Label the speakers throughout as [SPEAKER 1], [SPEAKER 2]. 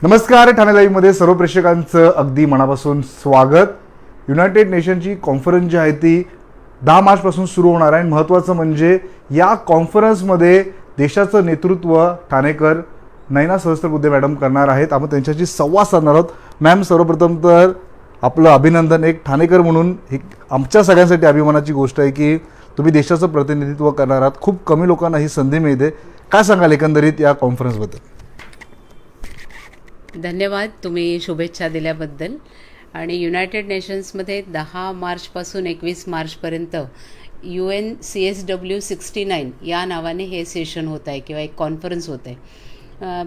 [SPEAKER 1] नमस्कार. ठाणे लाईव्हमध्ये सर्व प्रेक्षकांचं अगदी मनापासून स्वागत. युनायटेड नेशनची कॉन्फरन्स जी आहे ती 10 मार्चपासून सुरू होणार आहे. महत्त्वाचं म्हणजे या कॉन्फरन्समध्ये देशाचं नेतृत्व ठाणेकर नयना सहस्त्रबुद्धे मॅडम करणार आहेत. आपण त्यांच्याशी संवाद साधणार आहोत. मॅम, सर्वप्रथम तर आपलं अभिनंदन. एक ठाणेकर म्हणून एक आमच्या सगळ्यांसाठी अभिमानाची गोष्ट आहे की तुम्ही देशाचं प्रतिनिधित्व करणार आहात. खूप कमी लोकांना ही संधी मिळते. काय सांगाल एकंदरीत या कॉन्फरन्सबद्दल?
[SPEAKER 2] धन्यवाद तुम्ही शुभेच्छा दिल्याबद्दल. आणि युनायटेड नेशन्समध्ये 10 मार्चपासून 21 मार्चपर्यंत UNCSW69 या नावाने हे सेशन होत आहे किंवा एक कॉन्फरन्स होत आहे.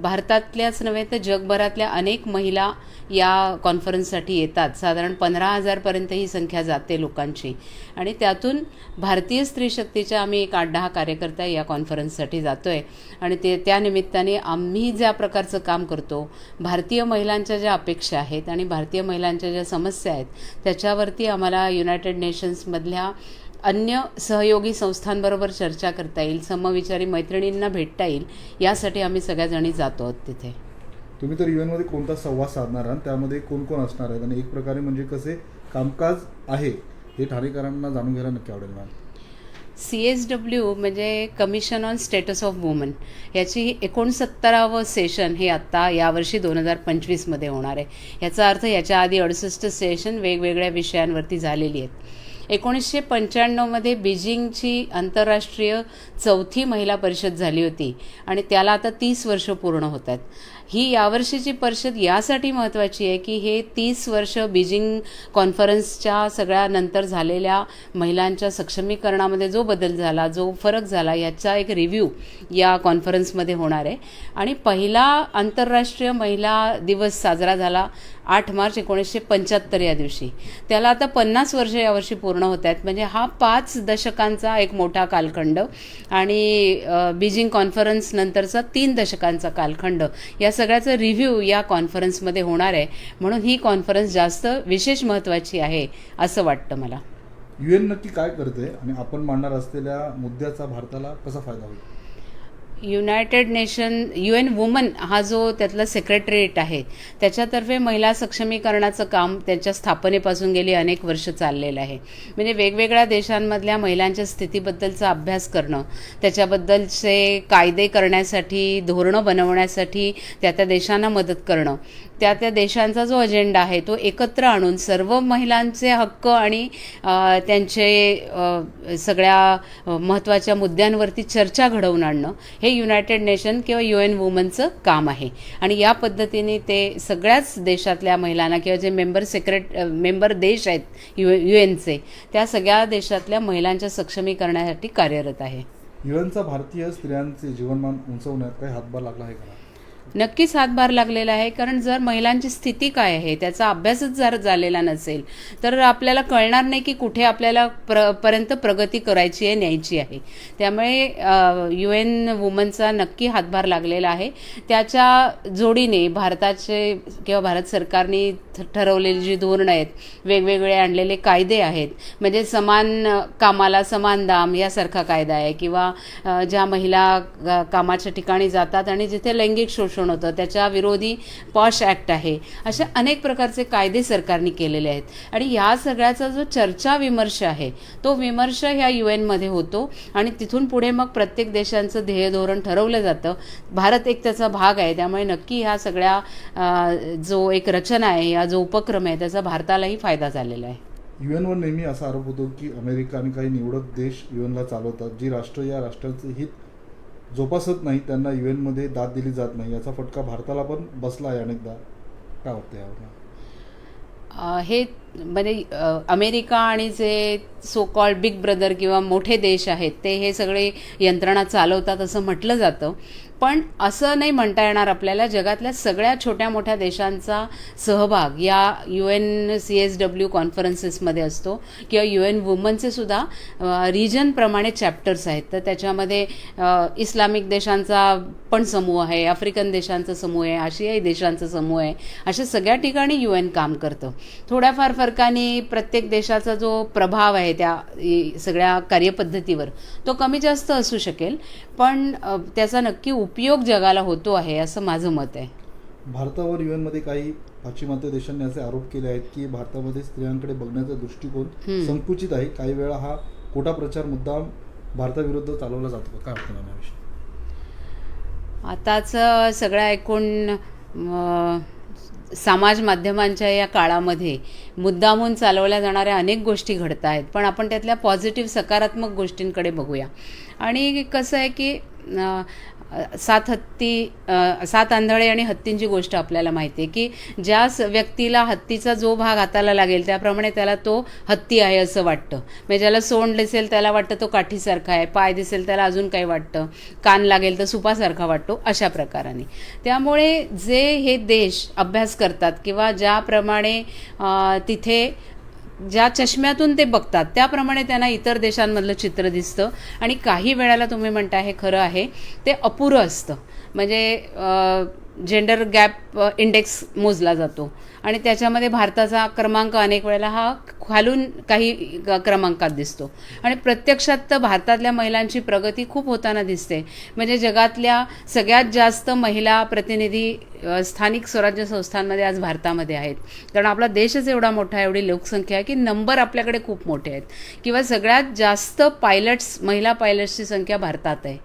[SPEAKER 2] भारतातल्याच नव्हे तर जगभरातल्या अनेक महिला या कॉन्फरन्ससाठी येतात. साधारण 15,000पर्यंत ही संख्या जाते लोकांची. आणि त्यातून भारतीय स्त्री शक्तीच्या आम्ही एक 8-10 कार्यकर्ता या कॉन्फरन्ससाठी जातो आहे. आणि त्या निमित्ताने आम्ही ज्या प्रकारचं काम करतो, भारतीय महिलांच्या ज्या अपेक्षा आहेत आणि भारतीय महिलांच्या ज्या समस्या आहेत, त्याच्यावरती आम्हाला युनायटेड नेशन्समधल्या अन्य सहयोगी संस्थांबरोबर चर्चा करता येईल, समविचारी मैत्रिणींना भेटता येईल, यासाठी आम्ही सगळ्याजणी जातो आहोत तिथे.
[SPEAKER 1] तुम्ही तर युएनमध्ये कोणता संवाद साधणार आहात, त्यामध्ये कोण कोण असणार आहेत आणि एक प्रकारे म्हणजे कसे कामकाज आहे हे ठाणेकरांना जाणून घ्यायला नक्की आवडेल मॅम.
[SPEAKER 2] CSW म्हणजे commission on status of woman, याची 69वं सेशन हे आत्ता यावर्षी 2025मध्ये होणार आहे. याचा अर्थ याच्या आधी 68 सेशन वेगवेगळ्या विषयांवरती झालेली आहेत. 1995मध्ये बीजिंगची आंतरराष्ट्रीय 4थी महिला परिषद झाली होती आणि त्याला आता 30 वर्ष पूर्ण होत आहेत. ही यावर्षीची परिषद यासाठी महत्त्वाची आहे की हे 30 वर्ष बीजिंग कॉन्फरन्सच्या सगळ्या नंतर झालेल्या महिलांच्या सक्षमीकरणामध्ये जो बदल झाला, जो फरक झाला, याचा एक रिव्ह्यू या कॉन्फरन्समध्ये होणार आहे. आणि पहिला आंतरराष्ट्रीय महिला दिवस साजरा झाला 8 मार्च 1975 या दिवशी. त्याला आता 50 वर्ष यावर्षी पूर्ण होत आहेत. म्हणजे हा 5 दशकांचा एक मोठा कालखंड आणि बीजिंग कॉन्फरन्स नंतरचा 3 दशकांचा कालखंड, या सगळ्याचं रिव्ह्यू या कॉन्फरन्समध्ये होणार आहे. म्हणून ही कॉन्फरन्स जास्त विशेष महत्त्वाची आहे असं वाटतं मला.
[SPEAKER 1] UN नक्की काय करते आणि आपण मांडणार असलेल्या मुद्द्याचा भारताला कसा फायदा होईल?
[SPEAKER 2] युनायटेड नेशन UN वुमन हा जो त्यातला सेक्रेटरीएट आहे, त्याच्यातर्फे महिला सक्षमीकरणाचं काम त्यांच्या स्थापनेपासून गेली अनेक वर्ष चाललेलं आहे. म्हणजे वेगवेगळ्या देशांमधल्या महिलांच्या स्थितीबद्दलचा अभ्यास करणं, त्याच्याबद्दलचे कायदे करण्यासाठी, धोरणं बनवण्यासाठी त्या देशांना मदत करणं, त्या देशांचा जो अजेंडा आहे तो एकत्र आणून सर्व महिलांचे हक्क आणि त्यांचे सगळ्या महत्त्वाच्या मुद्द्यांवरती चर्चा घडवून आणणं, हे युनायटेड नेशन किंवा UN वुमनचं काम आहे. आणि या पद्धतीने ते सगळ्याच देशातल्या महिलांना किंवा जे मेंबर देश आहेत UNचे, त्या सगळ्या देशातल्या महिलांच्या सक्षमीकरणासाठी कार्यरत आहे.
[SPEAKER 1] UNचा भारतीय स्त्रियांचे जीवनमान उंचवण्यात काही हातभार लागला आहे का?
[SPEAKER 2] नक्कीच हातभार लागलेला आहे. कारण जर महिलांची स्थिती काय आहे त्याचा अभ्यासच जर झालेला नसेल तर आपल्याला कळणार नाही की कुठे आपल्याला पर्यंत प्रगती करायची आहे, न्यायची आहे. त्यामुळे UN वुमनचा नक्की हातभार लागलेला आहे. त्याच्या जोडीने भारताचे किंवा भारत सरकारने ठरवलेली जी धोरणं आहेत, वेगवेगळे आणलेले कायदे आहेत, म्हणजे समान कामाला समान दाम यासारखा कायदा आहे, किंवा ज्या महिला कामाच्या ठिकाणी जातात आणि जिथे लैंगिक शोषण होतं त्याच्या विरोधी पॉश ॲक्ट आहे. अशा अनेक प्रकारचे कायदे सरकारने केलेले आहेत. आणि ह्या सगळ्याचा जो चर्चा विमर्श आहे तो विमर्श ह्या UN होतो आणि तिथून पुढे मग प्रत्येक देशांचं ध्येय धोरण ठरवलं जातं. भारत एक त्याचा भाग आहे. त्यामुळे नक्की ह्या सगळ्या जो एक रचना आहे, या जो उपक्रम आहे, त्याचा भारतालाही फायदा झालेला आहे.
[SPEAKER 1] UN वर नेहमी असा आरोप होतो की अमेरिका आणि काही निवडक देश UNला चालवतात. जी राष्ट्र या राष्ट्रांचे हित जोपासत नाही त्यांना UN दाद दिली जात नाही. याचा फटका भारताला पण बसला आहे अनेकदा. काय वाटतं यावर?
[SPEAKER 2] हे म्हणजे अमेरिका आणि जे सो कॉल्ड बिग ब्रदर किंवा मोठे देश आहेत ते हे सगळे यंत्रणा चालवतात असं म्हटलं जातं. पण असं नाही म्हणता येणार आपल्याला. जगातल्या सगळ्या छोट्या मोठ्या देशांचा सहभाग या UNCSW कॉन्फरन्सेसमध्ये असतो, किंवा UN वुमनचे सुद्धा रिजनप्रमाणे चॅप्टर्स आहेत. तर त्याच्यामध्ये इस्लामिक देशांचा पण समूह आहे, आफ्रिकन देशांचा समूह आहे, आशियाई देशांचा समूह आहे. अशा सगळ्या ठिकाणी UN काम करतं. थोड्याफार फरकाने प्रत्येक देशाचा जो प्रभाव आहे त्या सगळ्या कार्यपद्धतीवर तो कमी जास्त असू शकेल, पण त्याचा नक्की उपयोग जगाला होतो आहे असं माझं मत आहे.
[SPEAKER 1] भारतावर UN मध्ये काही पाश्चिमात्य देशांनी असे आरोप केले आहेत की भारतामध्ये स्त्रियांकडे बघण्याचा दृष्टिकोन संकुचित आहे. काही वेळा हा खोटा प्रचार मुद्दाम भारताविरुद्ध चालवला जातो. काय वाटतं मॅम याविषयी?
[SPEAKER 2] आताच सगळं ऐकून समाज माध्यमांच्या या काळामध्ये मुद्दामून चालवल्या जाणाऱ्या अनेक गोष्टी घडत आहेत, पण आपण त्यातल्या पॉझिटिव्ह सकारात्मक गोष्टींकडे बघूया. आणि कसं आहे की सात आंधळे आणि हत्तींची गोष्ट आपल्याला माहिती आहे की ज्या व्यक्तीला हत्तीचा जो भाग हाताला लागेल त्याप्रमाणे त्याला तो हत्ती आहे असं वाटतं. म्हणजे ज्याला सोंड दिसेल त्याला वाटतं तो काठीसारखा आहे, पाय दिसेल त्याला अजून काही वाटतं, कान लागेल तर सुपासारखा वाटतो, अशा प्रकाराने. त्यामुळे जे हे देश अभ्यास करतात किंवा ज्याप्रमाणे तिथे ज्या चष्म्यातून ते बघतात त्याप्रमाणे त्यांना इतर देशांमधलं चित्र दिसतं. आणि काही वेळेला तुम्ही म्हणता हे खरं आहे, ते अपुरं असतं. म्हणजे जेंडर गॅप इंडेक्स मोजला जातो आणि त्याच्यामध्ये भारताचा क्रमांक अनेक वेळेला हा खालून काही क्रमांकात दिसतो. आणि प्रत्यक्षात तर भारतातल्या महिलांची प्रगती खूप होताना दिसते. म्हणजे जगातल्या सगळ्यात जास्त महिला प्रतिनिधी स्थानिक स्वराज्य संस्थांमध्ये आज भारतामध्ये आहेत. कारण आपला देशच एवढा मोठा आहे, एवढी लोकसंख्या आहे की नंबर आपल्याकडे खूप मोठे आहेत. किंवा सगळ्यात जास्त महिला पायलट्सची संख्या भारतात आहे.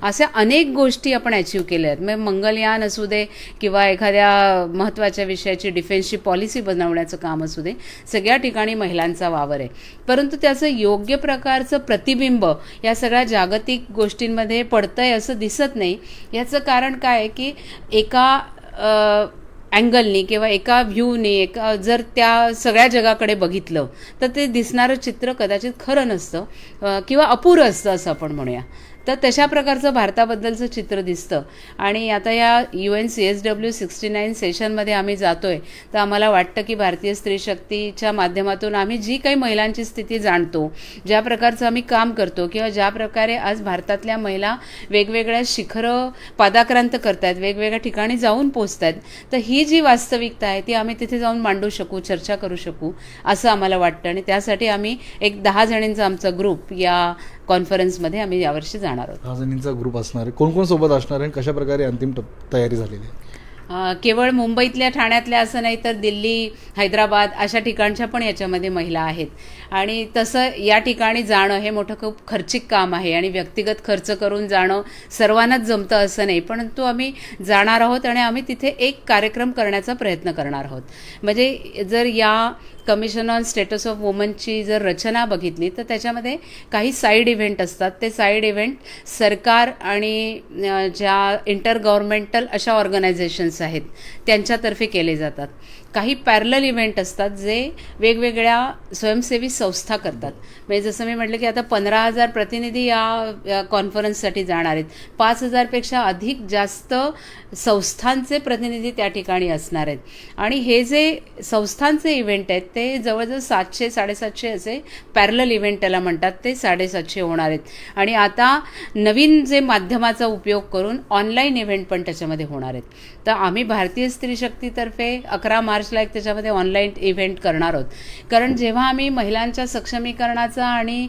[SPEAKER 2] अशा अनेक गोष्टी आपण अचीव केल्या आहेत. म्हणजे मंगलयान असू दे किंवा एखाद्या महत्त्वाच्या विषयाची डिफेन्सची पॉलिसी बनवण्याचं काम असू दे, सगळ्या ठिकाणी महिलांचा वावर आहे. परंतु त्याचं योग्य प्रकारचं प्रतिबिंब या सगळ्या जागतिक गोष्टींमध्ये पडतंय असं दिसत नाही. याचं कारण काय आहे की एका अँगलनी किंवा एका व्ह्यूनी जर त्या सगळ्या जगाकडे बघितलं तर ते दिसणारं चित्र कदाचित खरं नसतं किंवा अपुरं असतं असं आपण म्हणूया. तर तशा प्रकारचं भारताबद्दलचं चित्र दिसतं. आणि आता या UN CSW 69 सेशनमध्ये आम्ही जातोय तर आम्हाला वाटतं की भारतीय स्त्री शक्तीच्या माध्यमातून आम्ही जी काही महिलांची स्थिती जाणतो, ज्या प्रकारचं आम्ही काम करतो किंवा ज्या प्रकारे आज भारतातल्या महिला वेगवेगळ्या शिखरं पादाक्रांत करत आहेत, वेगवेगळ्या ठिकाणी जाऊन पोचत आहेत, तर ही जी वास्तविकता आहे ती आम्ही तिथे जाऊन मांडू शकू, चर्चा करू शकू असं आम्हाला वाटतं. आणि त्यासाठी आम्ही एक 10 जणींचा आमचा ग्रुप या कॉन्फरन्समध्ये आम्ही यावर्षी जाणार आहोत.
[SPEAKER 1] 10 जणींचा ग्रुप असणार आहे. कोण कोण सोबत असणार आहे, कशा प्रकारे अंतिम तयारी झालेली आहे?
[SPEAKER 2] केवळ मुंबईतल्या ठाण्यातल्या असं नाही तर दिल्ली, हैदराबाद अशा ठिकाणच्या पण याच्यामध्ये महिला आहेत. आणि तसं या ठिकाणी जाणं हे मोठं खूप खर्चिक काम आहे आणि व्यक्तिगत खर्च करून जाणं सर्वांनाच जमतं असं नाही. परंतु आम्ही जाणार आहोत आणि आम्ही तिथे एक कार्यक्रम करण्याचा प्रयत्न करणार आहोत. म्हणजे जर या कमिशन ऑन स्टेटस ऑफ वुमनची जर रचना बघितली तर त्याच्यामध्ये काही साईड इव्हेंट असतात. ते साईड इव्हेंट सरकार आणि ज्या इंटर गव्हर्नमेंटल अशा ऑर्गनायझेशन्स आहेत त्यांच्यातर्फे केले जातात. काही पॅरलल इव्हेंट असतात जे वेगवेगळ्या स्वयंसेवी संस्था करतात. म्हणजे जसं मी म्हटलं की आता 15,000 प्रतिनिधी या कॉन्फरन्ससाठी जाणार आहेत. 5,000पेक्षा अधिक जास्त संस्थांचे प्रतिनिधी त्या ठिकाणी असणार आहेत. आणि हे जे संस्थांचे इव्हेंट आहेत ते जवळजवळ 700-750 असे पॅरलल इव्हेंट त्याला म्हणतात, ते 750 होणार आहेत. आणि आता नवीन जे माध्यमाचा उपयोग करून ऑनलाईन इव्हेंट पण त्याच्यामध्ये होणार आहेत. तर आम्ही भारतीय स्त्री शक्तीतर्फे 11 मार्चला एक त्याच्यामध्ये ऑनलाईन इव्हेंट करणार आहोत. कारण जेव्हा आम्ही महिलांच्या सक्षमीकरणाचा आणि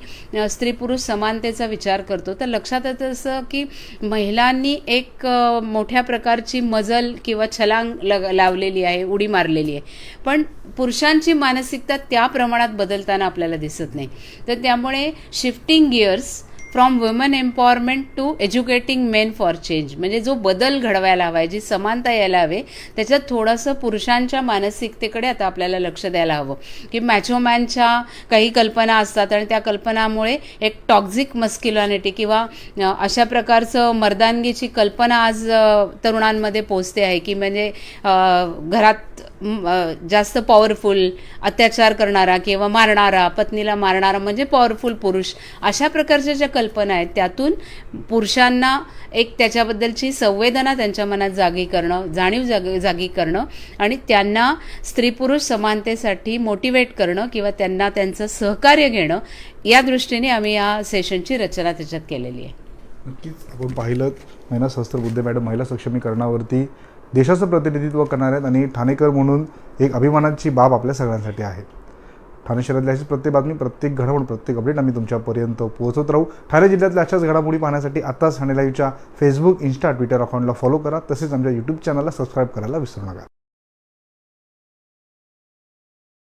[SPEAKER 2] स्त्री पुरुष समानतेचा विचार करतो तर लक्षात येतं असं की महिलांनी एक मोठ्या प्रकारची मजल किंवा छलांग लावलेली आहे, उडी मारलेली आहे, पण पुरुषांची मानसिकता त्या प्रमाणात बदलताना आपल्याला दिसत नाही. तर त्यामुळे shifting gears from woman empowerment to educating men for change, म्हणजे जो बदल घडवायला हवा आहे, जी समानता यायला हवे, त्याच्यात थोडंसं पुरुषांच्या मानसिकतेकडे आता आपल्याला लक्ष द्यायला हवं. की मॅचोमॅनच्या काही कल्पना असतात आणि त्या कल्पनामुळे एक टॉक्झिक मस्क्युलॅनिटी किंवा अशा प्रकारचं मर्दानगीची कल्पना आज तरुणांमध्ये पोचते आहे की म्हणजे घरात जास्त पॉवरफुल, अत्याचार करणारा किंवा मारणारा, पत्नीला मारणारा म्हणजे पॉवरफुल पुरुष, अशा प्रकारच्या ज्या कल्पना आहेत त्यातून पुरुषांना एक त्याच्याबद्दलची संवेदना त्यांच्या मनात जागी करणं, जाणीव जागी करणं आणि त्यांना स्त्री पुरुष समानतेसाठी मोटिवेट करणं किंवा त्यांना त्यांचं सहकार्य घेणं, या दृष्टीने आम्ही या सेशनची रचना त्याच्यात केलेली आहे.
[SPEAKER 1] नक्कीच आपण पाहिलं महिला सहस्त्रबुद्धे मॅडम महिला सक्षमीकरणावरती देशाचं प्रतिनिधित्व करणार आहेत आणि ठाणेकर म्हणून एक अभिमानाची बाब आपल्या सगळ्यांसाठी आहे. ठाणे शहरातल्या अशीच प्रत्येक बातमी, प्रत्येक घडामोड, प्रत्येक अपडेट आम्ही तुमच्यापर्यंत पोहोचवत राहू. ठाणे जिल्ह्यातल्या अशाच घडामोडी पाहण्यासाठी आताच ठाणे लाईव्हच्या फेसबुक, इन्स्टा, ट्विटर अकाउंटला फॉलो करा. तसेच आमच्या यूट्यूब चॅनलला सबस्क्राईब करायला विसरू नका.